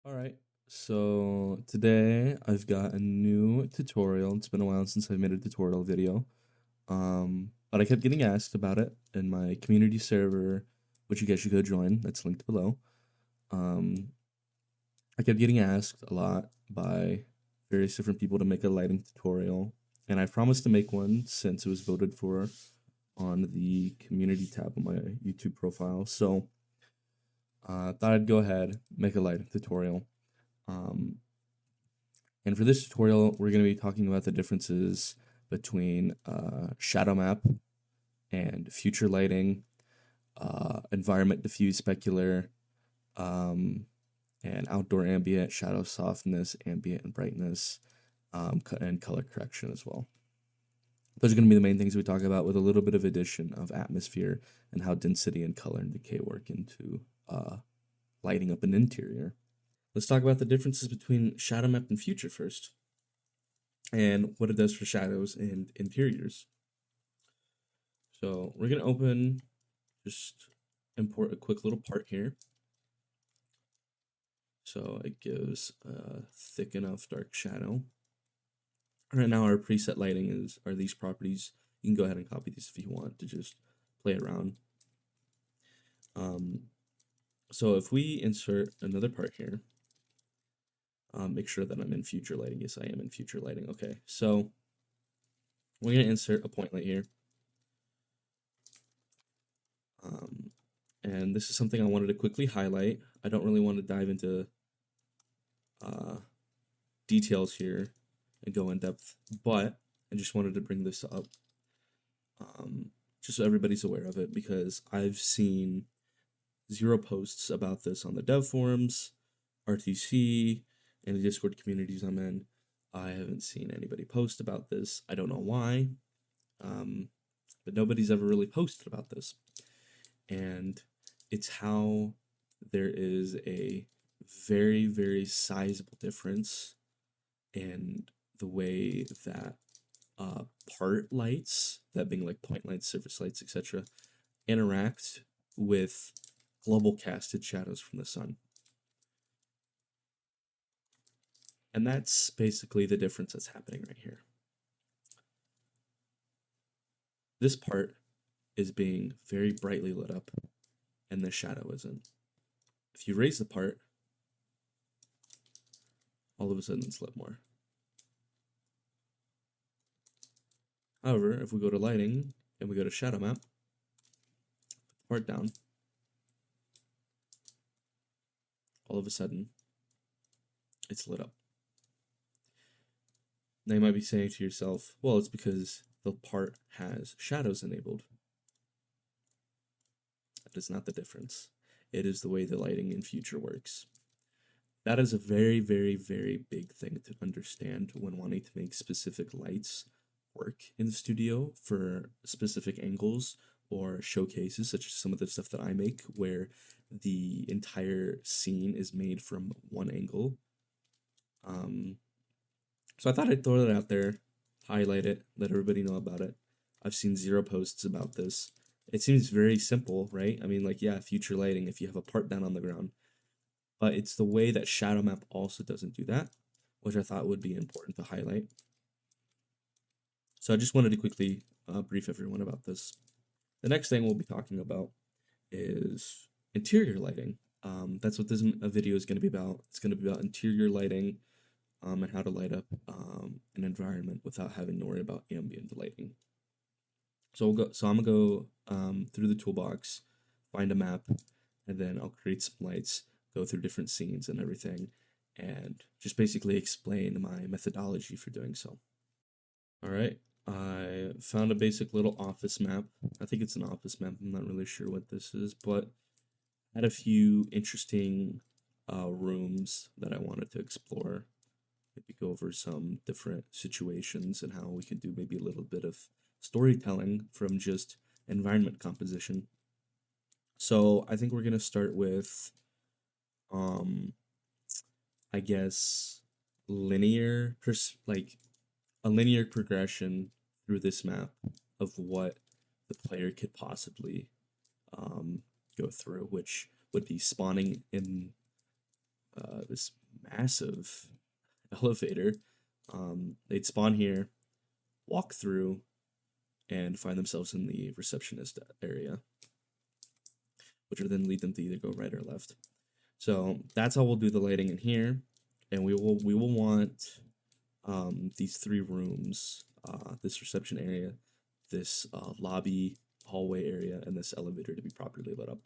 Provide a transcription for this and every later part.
All right, so today I've got a new tutorial. It's been a while since I've made a tutorial video, but I kept getting asked about it in my community server, which you guys should go join. That's linked below. Um, I kept getting asked a lot by various different people to make a lighting tutorial, and I promised to make one since it was voted for on the community tab of my YouTube profile. So thought I'd go ahead, make a lighting tutorial. Um, and for this tutorial, we're going to be talking about the differences between shadow map and future lighting, environment diffuse specular, and outdoor ambient, shadow softness, ambient and brightness, and color correction as well. Those are going to be the main things we talk about, with a little bit of addition of atmosphere and how density and color and decay work into lighting up an interior. Let's talk about the differences between shadow map and future first, and what it does for shadows and interiors. So we're going to just import a quick little part here. So it gives a thick enough dark shadow. Right now our preset lighting are these properties. You can go ahead and copy these if you want to just play around. So if we insert another part here, make sure that I'm in future lighting. Yes, I am in future lighting. Okay, so we're going to insert a point light here. And this is something I wanted to quickly highlight. I don't really want to dive into details here and go in depth, but I just wanted to bring this up just so everybody's aware of it, because I've seen 0 posts about this on the dev forums, RTC, and the Discord communities I'm in. I haven't seen anybody post about this. I don't know why, but nobody's ever really posted about this. And it's how there is a very, very sizable difference in the way that part lights, that being like point lights, surface lights, etc., interact with global casted shadows from the sun. And that's basically the difference that's happening right here. This part is being very brightly lit up, and the shadow isn't. If you raise the part, all of a sudden it's lit more. However, if we go to lighting and we go to shadow map, put the part down, all of a sudden it's lit up. Now you might be saying to yourself, well, it's because the part has shadows enabled. That is not the difference. It is the way the lighting in future works. That is a very, very, very big thing to understand when wanting to make specific lights work in the studio for specific angles or showcases, such as some of the stuff that I make, where the entire scene is made from one angle. So I thought I'd throw that out there, highlight it, let everybody know about it. I've seen 0 posts about this. It seems very simple, right? I mean, like, yeah, future lighting if you have a part down on the ground. But it's the way that shadow map also doesn't do that, which I thought would be important to highlight. So I just wanted to quickly brief everyone about this. The next thing we'll be talking about is interior lighting. That's what this video is going to be about. It's going to be about interior lighting, and how to light up an environment without having to worry about ambient lighting. So I'm gonna go through the toolbox, find a map, and then I'll create some lights, go through different scenes and everything, and just basically explain my methodology for doing so. All right, I found a basic little office map. I think it's an office map. I'm not really sure what this is, but I had a few interesting rooms that I wanted to explore. Maybe go over some different situations and how we could do maybe a little bit of storytelling from just environment composition. So I think we're gonna start with, I guess, a linear progression through this map of what the player could possibly go through, which would be spawning in this massive elevator. They'd spawn here, walk through, and find themselves in the receptionist area, which would then lead them to either go right or left. So that's how we'll do the lighting in here, and we will want these 3 rooms, this reception area, this lobby hallway area, and this elevator to be properly lit up.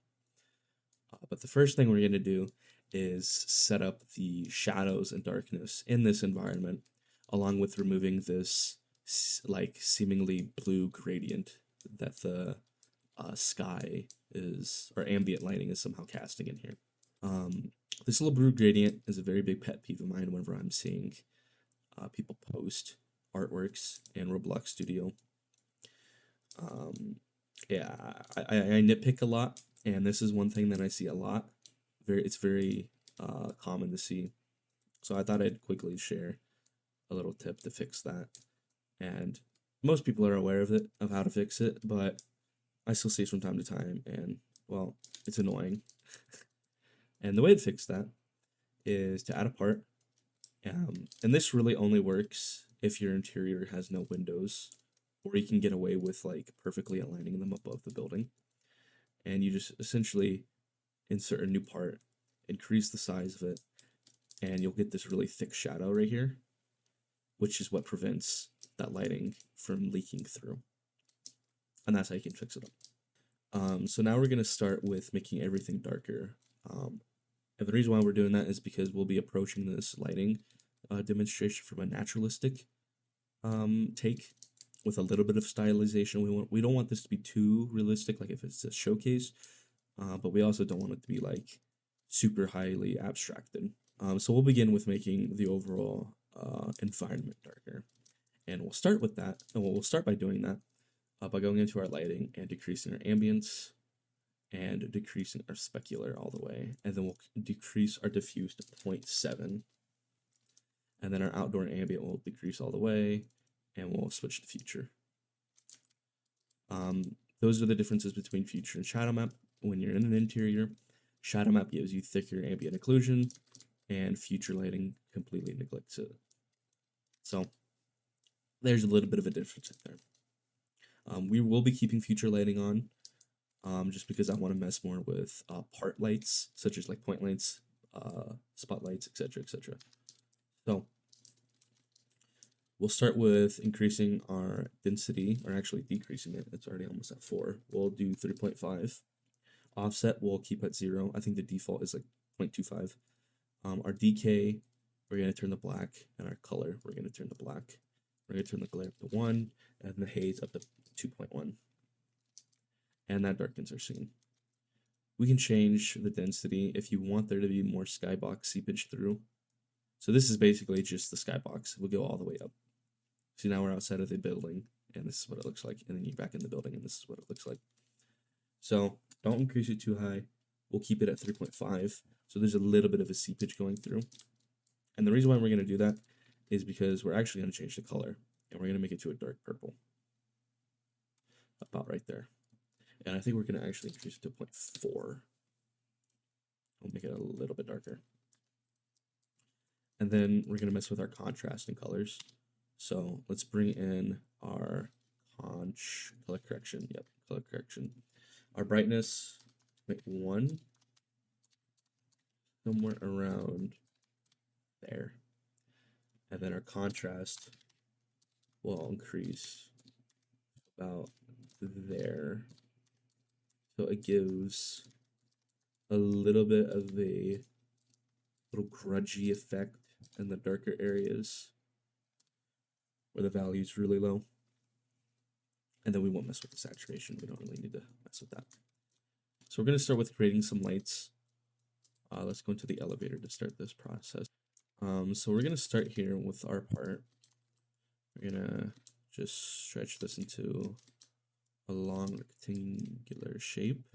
But the first thing we're going to do is set up the shadows and darkness in this environment, along with removing this like seemingly blue gradient that the sky is, or ambient lighting is somehow casting in here. This little blue gradient is a very big pet peeve of mine whenever I'm seeing people post artworks in Roblox Studio. Yeah, I nitpick a lot, and this is one thing that I see a lot. It's very common to see. So I thought I'd quickly share a little tip to fix that. And most people are aware of it, of how to fix it, but I still see it from time to time, and well, it's annoying. And the way to fix that is to add a part. And this really only works if your interior has no windows, or you can get away with like perfectly aligning them above the building. And you just essentially insert a new part, increase the size of it, and you'll get this really thick shadow right here, which is what prevents that lighting from leaking through. And that's how you can fix it up. So now we're going to start with making everything darker. And the reason why we're doing that is because we'll be approaching this lighting demonstration from a naturalistic take with a little bit of stylization. We don't want this to be too realistic, like if it's a showcase, but we also don't want it to be like super highly abstracted. So we'll begin with making the overall environment darker, and we'll start with that. And we'll start by doing that by going into our lighting and decreasing our ambience and decreasing our specular all the way, and then we'll decrease our diffuse to 0.7, and then our outdoor ambient will decrease all the way, and we'll switch to future. Those are the differences between future and shadow map. When you're in an interior, shadow map gives you thicker ambient occlusion, and future lighting completely neglects it. So there's a little bit of a difference there. We will be keeping future lighting on, just because I want to mess more with part lights, such as like point lights, spotlights, etc., etc. So we'll start with increasing our density, or actually decreasing it. It's already almost at 4. We'll do 3.5. Offset we'll keep at 0. I think the default is like 0.25. Our decay, we're going to turn to black, and our color, we're going to turn to black. We're going to turn the glare up to 1, and the haze up to 2.1. And that darkens our scene. We can change the density if you want there to be more skybox seepage through. So this is basically just the skybox. We'll go all the way up. So now we're outside of the building, and this is what it looks like. And then you're back in the building, and this is what it looks like. So don't increase it too high. We'll keep it at 3.5. So there's a little bit of a seepage going through. And the reason why we're going to do that is because we're actually going to change the color, and we're going to make it to a dark purple. About right there. And I think we're going to actually increase it to 0.4. We'll make it a little bit darker. And then we're going to mess with our contrast and colors. So let's bring in our color correction. Yep, color correction. Our brightness, 0.1. Somewhere around there. And then our contrast will increase about there. So it gives a little bit of a little grudgy effect in the darker areas where the value is really low. And then we won't mess with the saturation. We don't really need to mess with that. So we're going to start with creating some lights. Let's go into the elevator to start this process. So we're going to start here with our part. We're going to just stretch this into a long rectangular shape.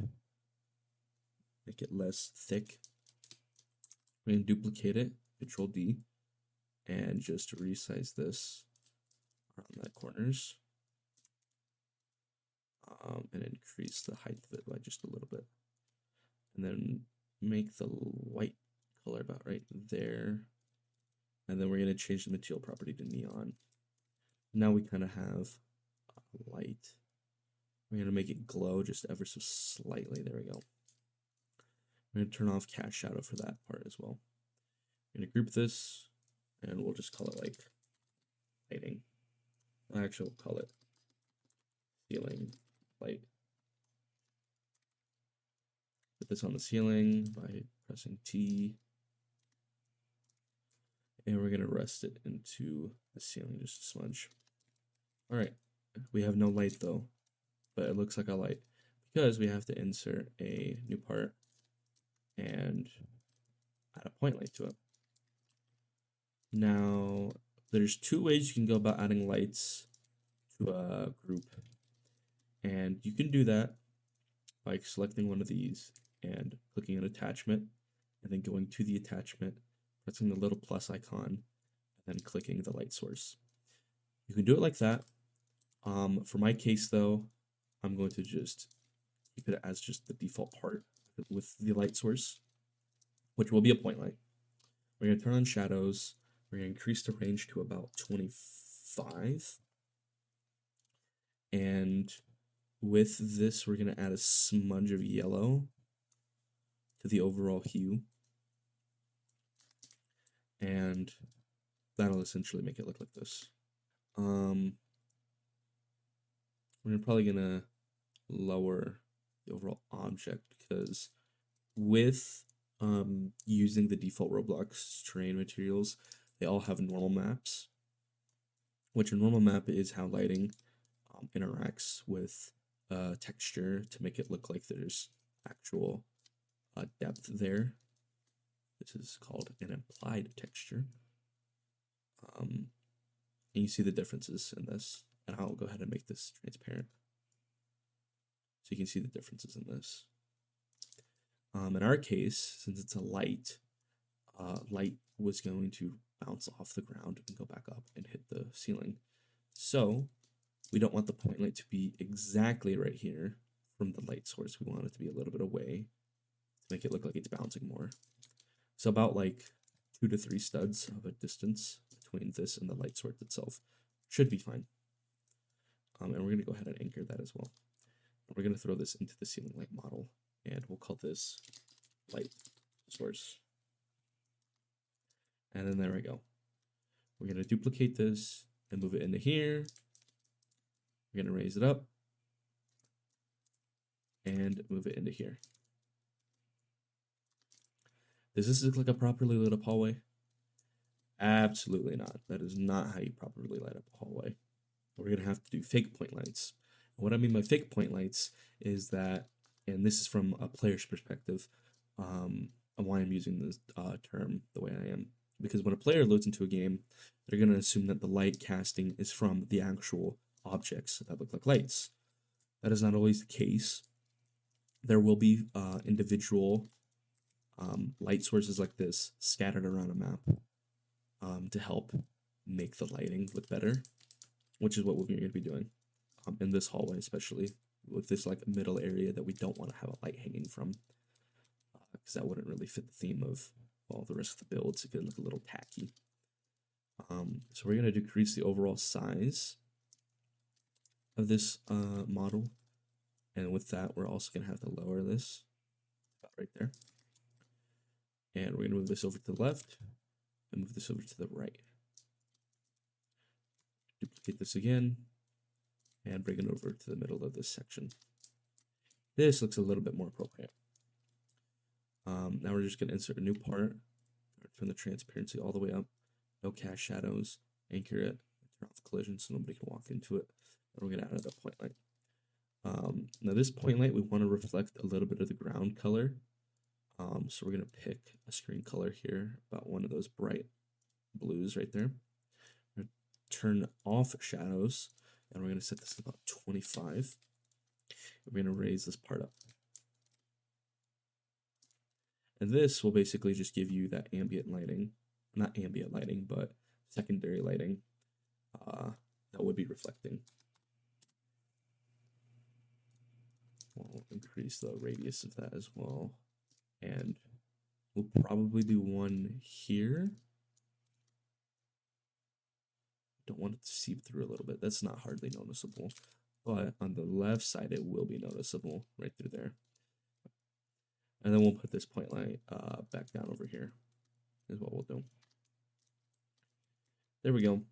Make it less thick. We're going to duplicate it, Control D, and just resize this around the corners. And increase the height of it by just a little bit. And then make the white color about right there. And then we're going to change the material property to neon. Now we kind of have light. We're going to make it glow just ever so slightly. There we go. We're going to turn off cast shadow for that part as well. We're going to group this, and we'll just call it like lighting. Actually, we'll call it ceiling light. Put this on the ceiling by pressing T. And we're going to rest it into the ceiling, just a smudge. All right, we have no light though, but it looks like a light because we have to insert a new part and add a point light to it. Now, there's two ways you can go about adding lights to a group. And you can do that by selecting one of these and clicking an attachment, and then going to the attachment, pressing the little plus icon, and then clicking the light source. You can do it like that. For my case though, I'm going to just keep it as just the default part with the light source, which will be a point light. We're going to turn on shadows. We're going to increase the range to about 25. And with this, we're going to add a smudge of yellow to the overall hue. And that'll essentially make it look like this. We're probably going to lower the overall object because with using the default Roblox terrain materials, they all have normal maps, which a normal map is how lighting interacts with texture to make it look like there's actual depth there. This is called an implied texture. And you see the differences in this, and I'll go ahead and make this transparent so you can see the differences in this. In our case, since it's a light, light was going to bounce off the ground and go back up and hit the ceiling. So we don't want the point light to be exactly right here from the light source. We want it to be a little bit away to make it look like it's bouncing more. So about like 2 to 3 studs of a distance between this and the light source itself should be fine. And we're going to go ahead and anchor that as well. We're going to throw this into the ceiling light model, and we'll call this light source. And then there we go. We're going to duplicate this and move it into here. We're going to raise it up and move it into here. Does this look like a properly lit up hallway? Absolutely not. That is not how you properly light up a hallway. We're going to have to do fake point lights. And what I mean by fake point lights is that, and this is from a player's perspective, and why I'm using this term the way I am. Because when a player loads into a game, they're going to assume that the light casting is from the actual objects that look like lights. That is not always the case. There will be individual light sources like this scattered around a map to help make the lighting look better, which is what we're going to be doing in this hallway, especially with this like middle area that we don't want to have a light hanging from, because that wouldn't really fit the theme of all the rest of the builds. It could look a little tacky. So we're going to decrease the overall size of this model, and with that we're also going to have to lower this about right there, and we're going to move this over to the left and move this over to the right. Duplicate this again and bring it over to the middle of this section. This looks a little bit more appropriate. Now we're just going to insert a new part, turn the transparency all the way up, no cast shadows, anchor it, turn off collision so nobody can walk into it, and we're going to add a point light. Now this point light, we want to reflect a little bit of the ground color, so we're going to pick a screen color here, about one of those bright blues right there. We're going to turn off shadows, and we're going to set this to about 25. We're going to raise this part up. And this will basically just give you that ambient lighting, not ambient lighting, but secondary lighting that would be reflecting. We'll increase the radius of that as well, and We'll probably do one here. Don't want it to seep through a little bit. That's not hardly noticeable. But on the left side, it will be noticeable right through there. And then we'll put this point light back down over here is what we'll do. There we go.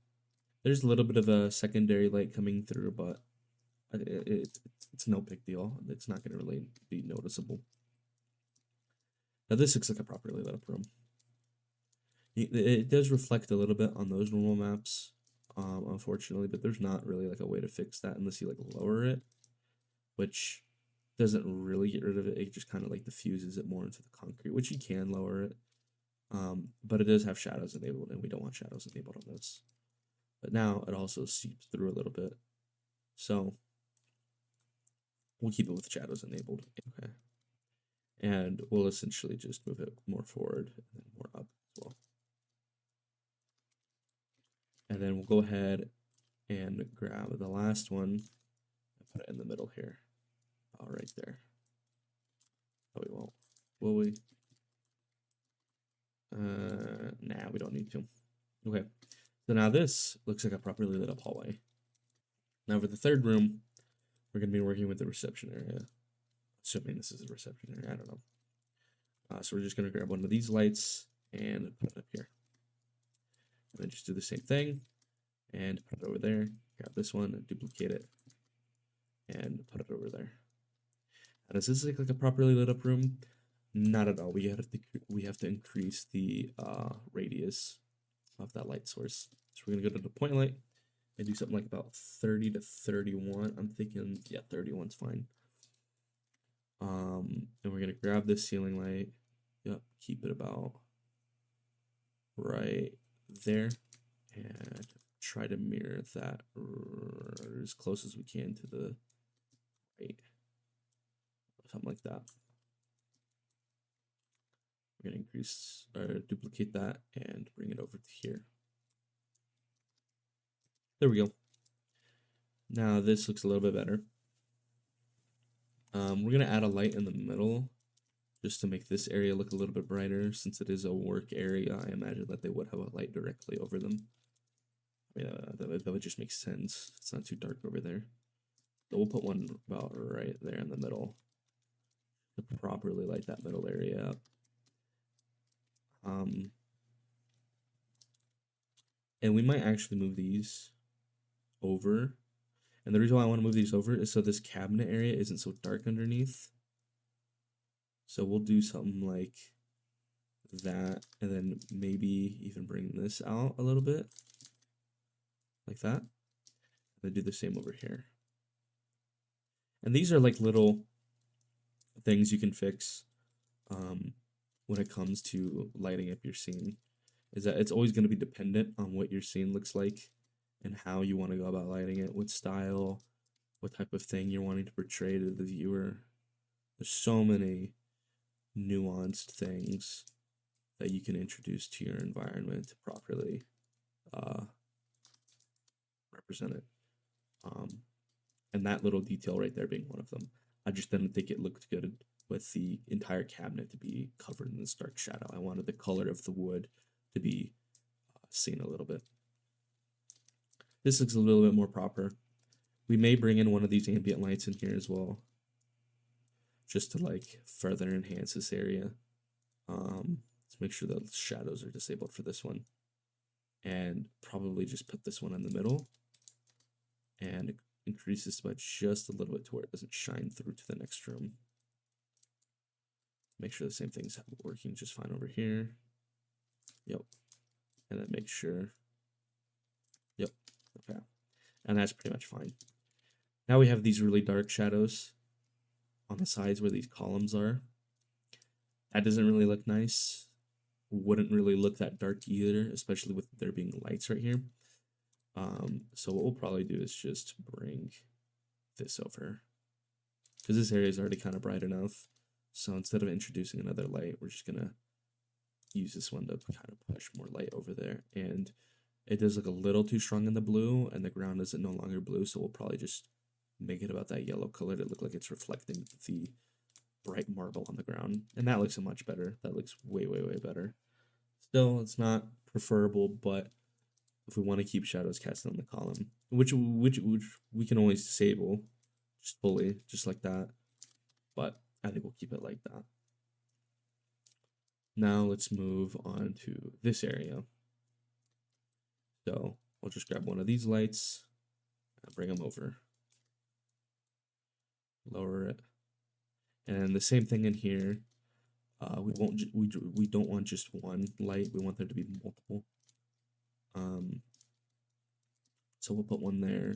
There's a little bit of a secondary light coming through, but it's no big deal. It's not going to really be noticeable. Now this looks like a properly lit up room. It does reflect a little bit on those normal maps, unfortunately, but there's not really like a way to fix that unless you like lower it, which doesn't really get rid of it. It just kind of like diffuses it more into the concrete, which you can lower it. But it does have shadows enabled, and we don't want shadows enabled on this. But now it also seeps through a little bit. So we'll keep it with shadows enabled. Okay. And we'll essentially just move it more forward and then more up as well. And then we'll go ahead and grab the last one and put it in the middle here. Right there. Oh, we won't. Will we? Nah, we don't need to. Okay. So now this looks like a properly lit up hallway. Now for the third room, we're going to be working with the reception area. Assuming this is a reception area, I don't know. So we're just going to grab one of these lights and put it up here. And then just do the same thing and put it over there. Grab this one and duplicate it and put it over there. And does this look like a properly lit up room? Not at all. We have to increase the radius of that light source. So we're gonna go to the point light and do something like about 30 to 31. I'm thinking, yeah, 31's fine. And we're gonna grab this ceiling light. Yep, keep it about right there, and try to mirror that as close as we can to the right. Something like that. We're going to increase or duplicate that and bring it over to here. There we go. Now this looks a little bit better. We're going to add a light in the middle just to make this area look a little bit brighter. Since it is a work area, I imagine that they would have a light directly over them. Yeah, that would just make sense. It's not too dark over there. So we'll put one about right there in the middle to properly light that middle area up. And we might actually move these over. And the reason why I want to move these over is so this cabinet area isn't so dark underneath. So we'll do something like that, and then maybe even bring this out a little bit, like that. And then do the same over here. And these are like little things you can fix when it comes to lighting up your scene, is that it's always going to be dependent on what your scene looks like and how you want to go about lighting it, what style, what type of thing you're wanting to portray to the viewer. There's so many nuanced things that you can introduce to your environment to properly represent it. And that little detail right there being one of them. I just didn't think it looked good with the entire cabinet to be covered in this dark shadow. I wanted the color of the wood to be seen a little bit. This looks a little bit more proper. We may bring in one of these ambient lights in here as well, just to like further enhance this area. Let's make sure the shadows are disabled for this one, and probably just put this one in the middle and increase this by just a little bit to where it doesn't shine through to the next room. Make sure the same thing's working just fine over here. Yep. And then make sure. Yep. Okay. And that's pretty much fine. Now we have these really dark shadows on the sides where these columns are. That doesn't really look nice. Wouldn't really look that dark either, especially with there being lights right here. So what we'll probably do is just bring this over, because this area is already kind of bright enough. So instead of introducing another light, we're just gonna use this one to kind of push more light over there. And it does look a little too strong in the blue, and the ground is no longer blue, so we'll probably just make it about that yellow color to look like it's reflecting the bright marble on the ground, and that looks much better. That looks way, way, way better. Still, it's not preferable, but if we want to keep shadows casted on the column, which we can always disable just fully, just like that. But I think we'll keep it like that. Now let's move on to this area. So I'll just grab one of these lights and bring them over. Lower it. And the same thing in here. We don't want just one light. We want there to be multiple. So we'll put one there,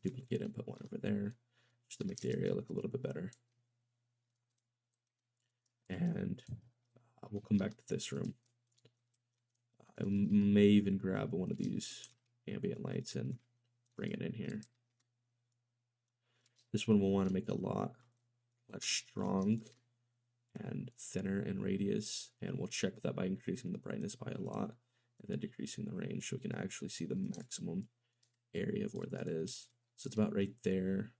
duplicate and put one over there, just to make the area look a little bit better. And we'll come back to this room. I may even grab one of these ambient lights and bring it in here. This one we'll want to make a lot less strong and thinner in radius, and we'll check that by increasing the brightness by a lot and then decreasing the range so we can actually see the maximum area of where that is. So it's about right there.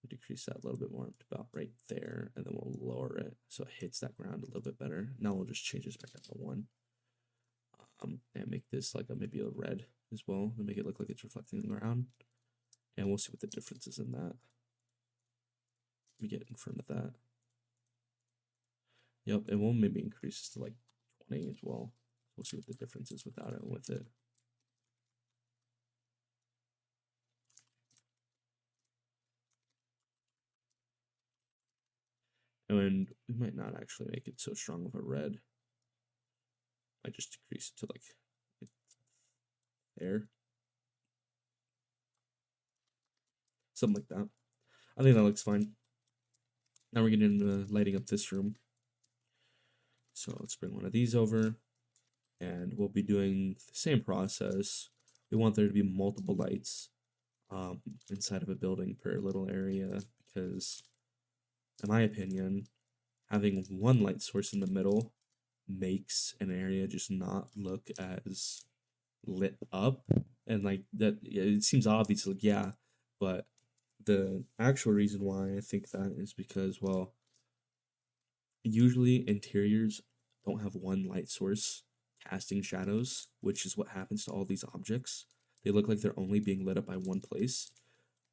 We'll decrease that a little bit more to about right there, and then we'll lower it so it hits that ground a little bit better. Now we'll just change this back up to 1. And make this like maybe a red as well, and make it look like it's reflecting the ground. And we'll see what the difference is in that. Let me get in front of that. Yep, and we'll maybe increase this to like 20 as well. We'll see what the difference is without it and with it. And we might not actually make it so strong of a red. I just decrease it to like there. Something like that. I think that looks fine. Now we're getting into lighting up this room. So let's bring one of these over, and we'll be doing the same process. We want there to be multiple lights inside of a building per little area, because in my opinion, having one light source in the middle makes an area just not look as lit up. And like that, it seems obvious, like, yeah, but the actual reason why I think that is because, well, usually interiors don't have one light source casting shadows, which is what happens to all these objects. They look like they're only being lit up by one place,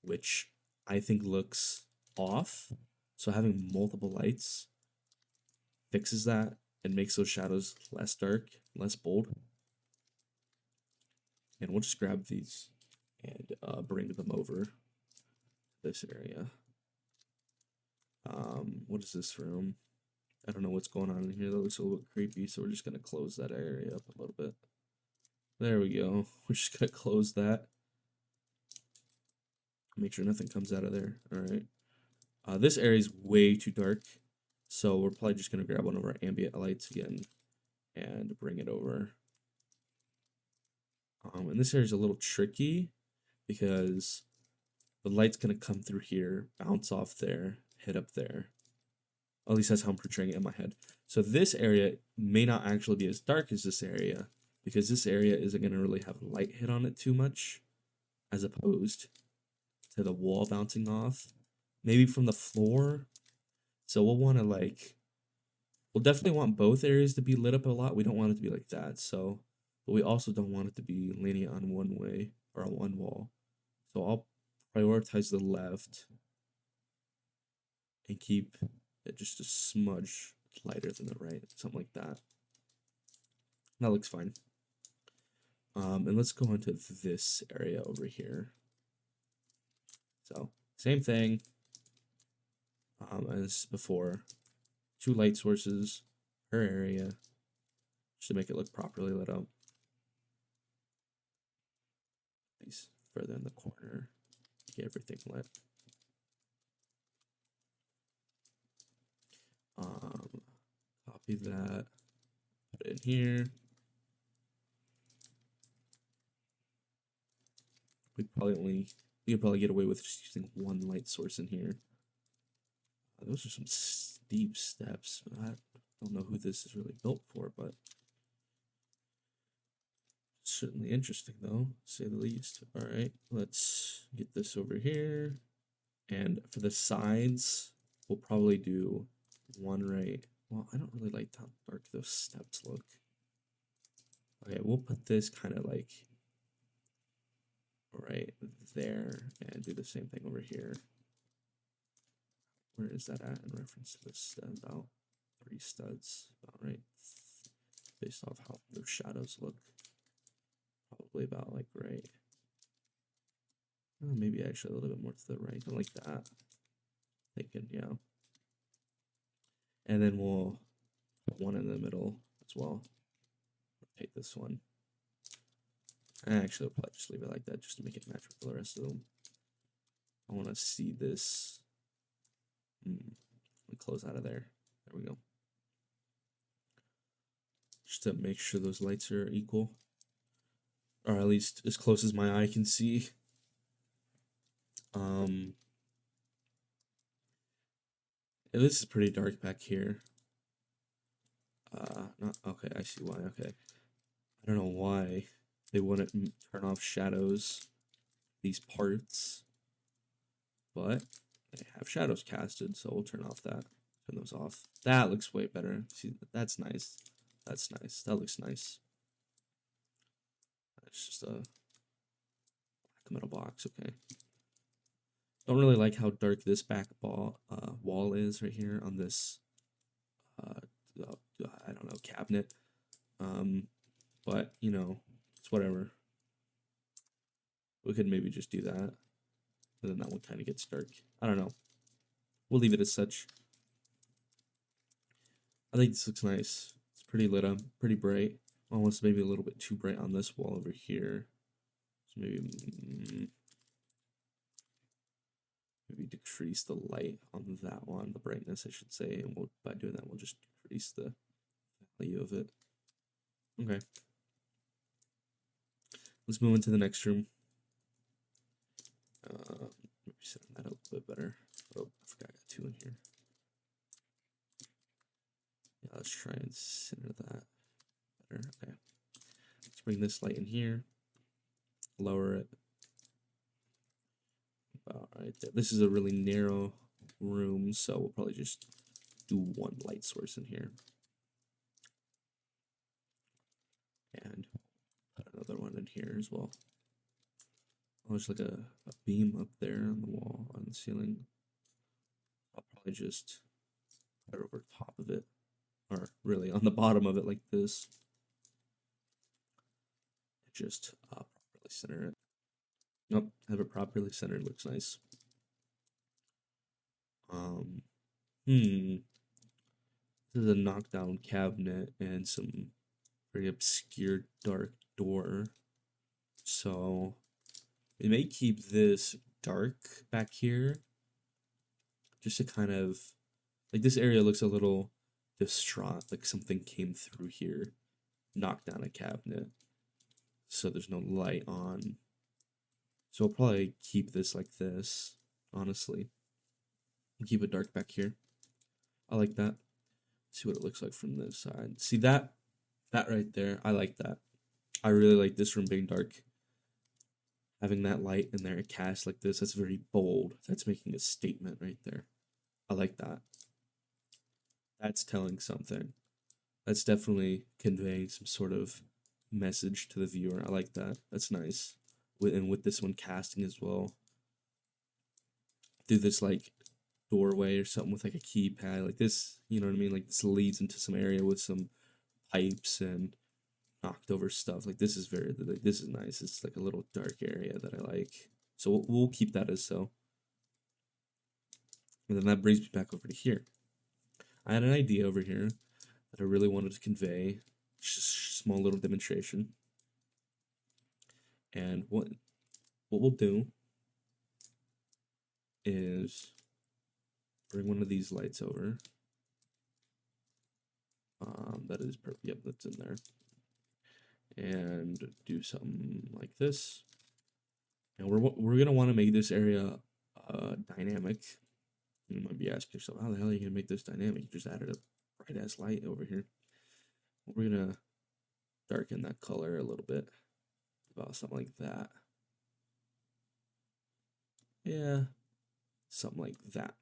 which I think looks off. So having multiple lights fixes that and makes those shadows less dark, less bold. And we'll just grab these and bring them over this area. What is this room? I don't know what's going on in here. That looks a little bit creepy, so we're just going to close that area up a little bit. There we go. We're just going to close that. Make sure nothing comes out of there. All right. This area is way too dark, so we're probably just going to grab one of our ambient lights again and bring it over. And this area is a little tricky because the light's going to come through here, bounce off there, hit up there. At least that's how I'm portraying it in my head. So this area may not actually be as dark as this area, because this area isn't going to really have light hit on it too much, as opposed to the wall bouncing off. Maybe from the floor. So we'll want to we'll definitely want both areas to be lit up a lot. We don't want it to be like that. So, but we also don't want it to be leaning on one way or on one wall. So I'll prioritize the left and keep it just a smudge lighter than the right, something like that. That looks fine. And let's go into this area over here. So same thing as before. 2 light sources per area, just to make it look properly lit up. These further in the corner, get everything lit. Copy that, put it in here. We could probably get away with just using one light source in here. Those are some steep steps. I don't know who this is really built for, but certainly interesting though, to say the least. All right, let's get this over here. And for the sides, we'll probably do one right. Well, I don't really like how dark those steps look. Okay, we'll put this kind of like right there and do the same thing over here. Where is that at in reference to this? About 3 studs, about right, based off how those shadows look. Probably about like right. Oh, maybe actually a little bit more to the right, like that. Thinking, yeah. And then we'll put one in the middle as well. Rotate this one. Actually, I'll probably just leave it like that just to make it match with the rest of them. I want to see this. Let me close out of there. There we go. Just to make sure those lights are equal. Or at least as close as my eye can see. This is pretty dark back here. Not okay, I see why, okay. I don't know why they wouldn't turn off shadows, these parts. But they have shadows casted, so we'll turn off that. Turn those off. That looks way better. See, that's nice. That's nice. That looks nice. It's just a black metal box, okay. Don't really like how dark this back wall is right here on this, I don't know, cabinet. But, you know, it's whatever. We could maybe just do that. And then that one kind of gets dark. I don't know. We'll leave it as such. I think this looks nice. It's pretty lit up, pretty bright. Almost maybe a little bit too bright on this wall over here. So maybe decrease the light on that one, the brightness, I should say. And by doing that, we'll just decrease the value of it. Okay. Let's move into the next room. Maybe center that a little bit better. Oh, I forgot I got 2 in here. Yeah, let's try and center that better. Okay. Let's bring this light in here. Lower it. About right there. This is a really narrow room, so we'll probably just do one light source in here. And put another one in here as well. Oh, there's like a beam up there on the wall, on the ceiling. I'll probably just put it over top of it. Or really on the bottom of it like this. Just properly center it. Nope, have it properly centered, looks nice. This is a knockdown cabinet and some very obscure dark door. So we may keep this dark back here. Just to kind of, like this area looks a little distraught, like something came through here, knocked down a cabinet. So there's no light on. So I'll probably keep this like this, honestly. Keep it dark back here. I like that. See what it looks like from this side. See that right there? I like that. I really like this room being dark. Having that light in there, cast like this, that's very bold. That's making a statement right there. I like that. That's telling something. That's definitely conveying some sort of message to the viewer. I like that. That's nice. And with this one casting as well. Through this like doorway or something with like a keypad. Like this, you know what I mean? Like this leads into some area with some pipes and knocked over stuff. Like this is very, like this is nice. It's like a little dark area that I like. So we'll keep that as so. And then that brings me back over to here. I had an idea over here that I really wanted to convey. Just a small little demonstration. And what we'll do is bring one of these lights over. That is perfect. Yep, that's in there. And do something like this. And we're gonna want to make this area dynamic. You might be asking yourself, how the hell are you gonna make this dynamic? You just added a bright ass light over here. We're gonna darken that color a little bit. About something like that. Yeah, something like that.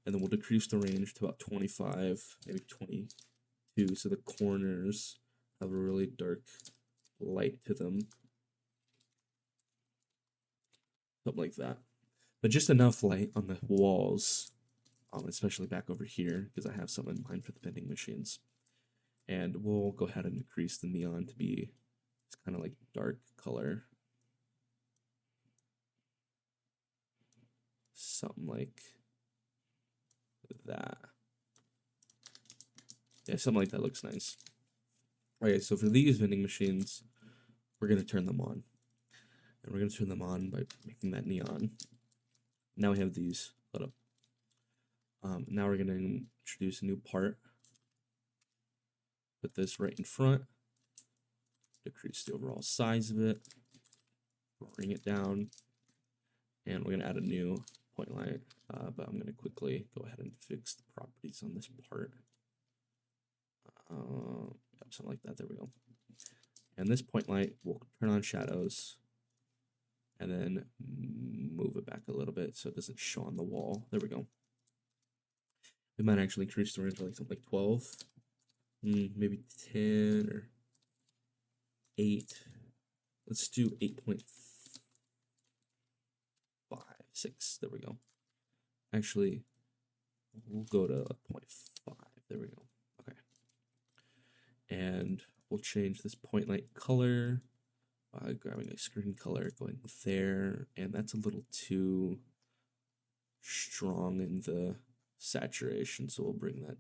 and then we'll decrease the range to about 25, maybe 22, so the corners have a really dark light to them. Something like that. But just enough light on the walls, especially back over here, because I have some in mind for the vending machines. And we'll go ahead and increase the neon to be kind of like dark color. Something like that. Yeah, something like that looks nice. Okay, so for these vending machines, we're going to turn them on. And we're going to turn them on by making that neon. Now we have these lit up. Now we're going to introduce a new part. Put this right in front. Decrease the overall size of it. Bring it down. And we're going to add a new point light. But I'm going to quickly go ahead and fix the properties on this part. Something like that. There we go. And this point light will turn on shadows. And then move it back a little bit so it doesn't show on the wall. There we go. We might actually increase the range to like something like 12. Maybe 10 or 8. Let's do 8.56. There we go. Actually, we'll go to 0.5. There we go. Okay. And we'll change this point light color by grabbing a screen color, going there. And that's a little too strong in the saturation, so we'll bring that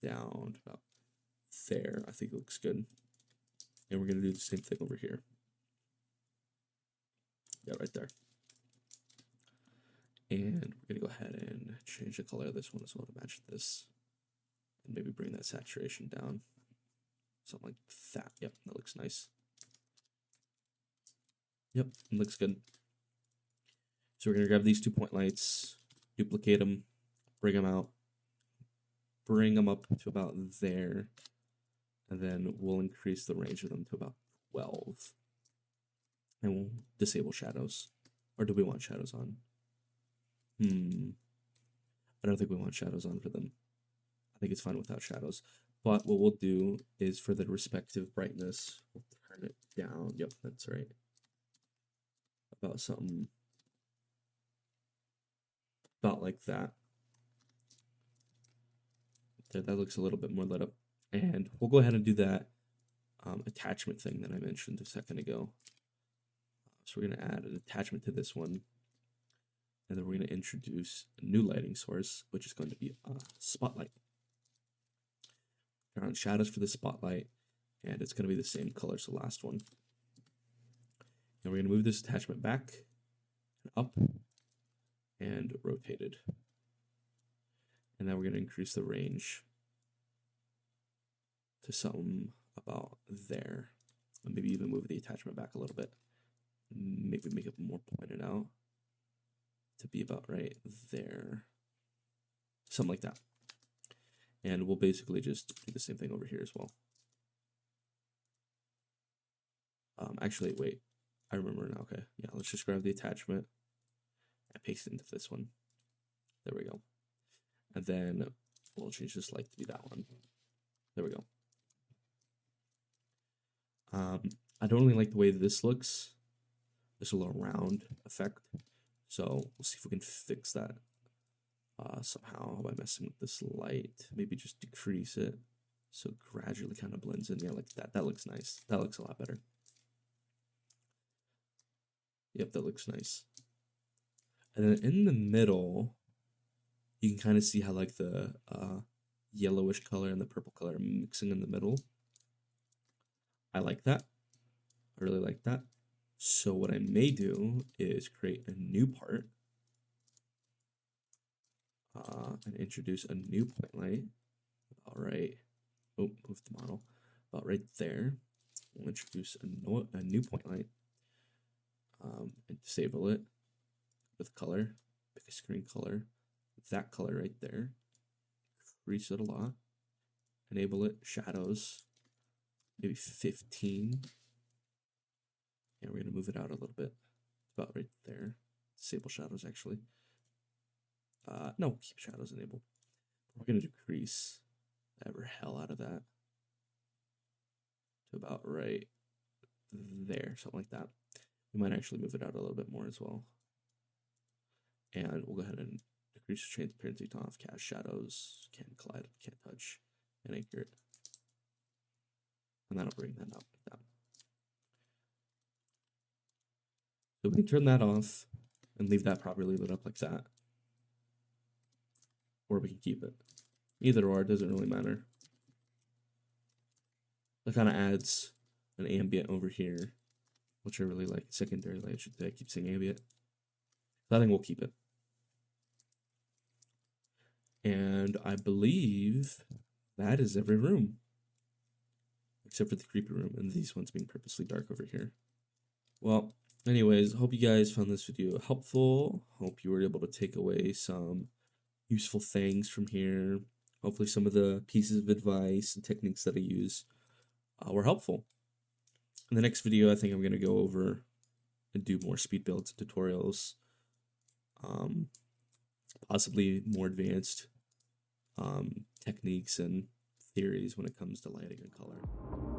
down to about there. I think it looks good. And we're going to do the same thing over here. Yeah, right there. And we're going to go ahead and change the color of this one as well to match this. And maybe bring that saturation down. Something like that. Yep, that looks nice. Yep, it looks good. So we're going to grab these 2 point lights, duplicate them, bring them out, bring them up to about there, and then we'll increase the range of them to about 12. And we'll disable shadows. Or do we want shadows on? I don't think we want shadows on for them. I think it's fine without shadows. But what we'll do is for the respective brightness, we'll turn it down. Yep, that's right. About something about like that. There, that looks a little bit more lit up. And we'll go ahead and do that attachment thing that I mentioned a second ago. So we're going to add an attachment to this one. And then we're going to introduce a new lighting source, which is going to be a spotlight. Turn on shadows for the spotlight, and it's going to be the same color as the last one. And we're going to move this attachment back, and up, and rotated. And now we're going to increase the range to something about there. And maybe even move the attachment back a little bit. Maybe make it more pointed out to be about right there. Something like that. And we'll basically just do the same thing over here as well. Actually, wait. I remember now. Okay. Yeah, let's just grab the attachment and paste it into this one. There we go. And then we'll change this light to be that one. There we go. I don't really like the way this looks. There's a little round effect. So we'll see if we can fix that somehow by messing with this light. Maybe just decrease it so it gradually kind of blends in. Yeah, like that. That looks nice. That looks a lot better. Yep, that looks nice. And then in the middle, you can kind of see how like the yellowish color and the purple color are mixing in the middle. I like that. I really like that. So what I may do is create a new part and introduce a new point light. All right. Oh, move the model. About right there. We'll introduce a new point light and disable it with color. Pick a screen color. That color right there. Increase it a lot. Enable it. Shadows. Maybe 15. And we're going to move it out a little bit. About right there. Disable shadows, actually. No, we'll keep shadows enabled. We're going to decrease the ever hell out of that to about right there, something like that. We might actually move it out a little bit more as well. And we'll go ahead and decrease transparency to off, cast shadows, can't collide, can't touch, and anchor it. And that'll bring that up like that. So we can turn that off and leave that properly lit up like that. Or we can keep it. Either or, it doesn't really matter. That kind of adds an ambient over here, which I really like. Secondary light, I should say. I keep saying ambient. So I think we'll keep it. And I believe that is every room. Except for the creepy room and these ones being purposely dark over here. Well, anyways, hope you guys found this video helpful. Hope you were able to take away some useful things from here. Hopefully some of the pieces of advice and techniques that I use were helpful. In the next video, I think I'm going to go over and do more speed builds and tutorials. Possibly more advanced techniques and theories when it comes to lighting and color.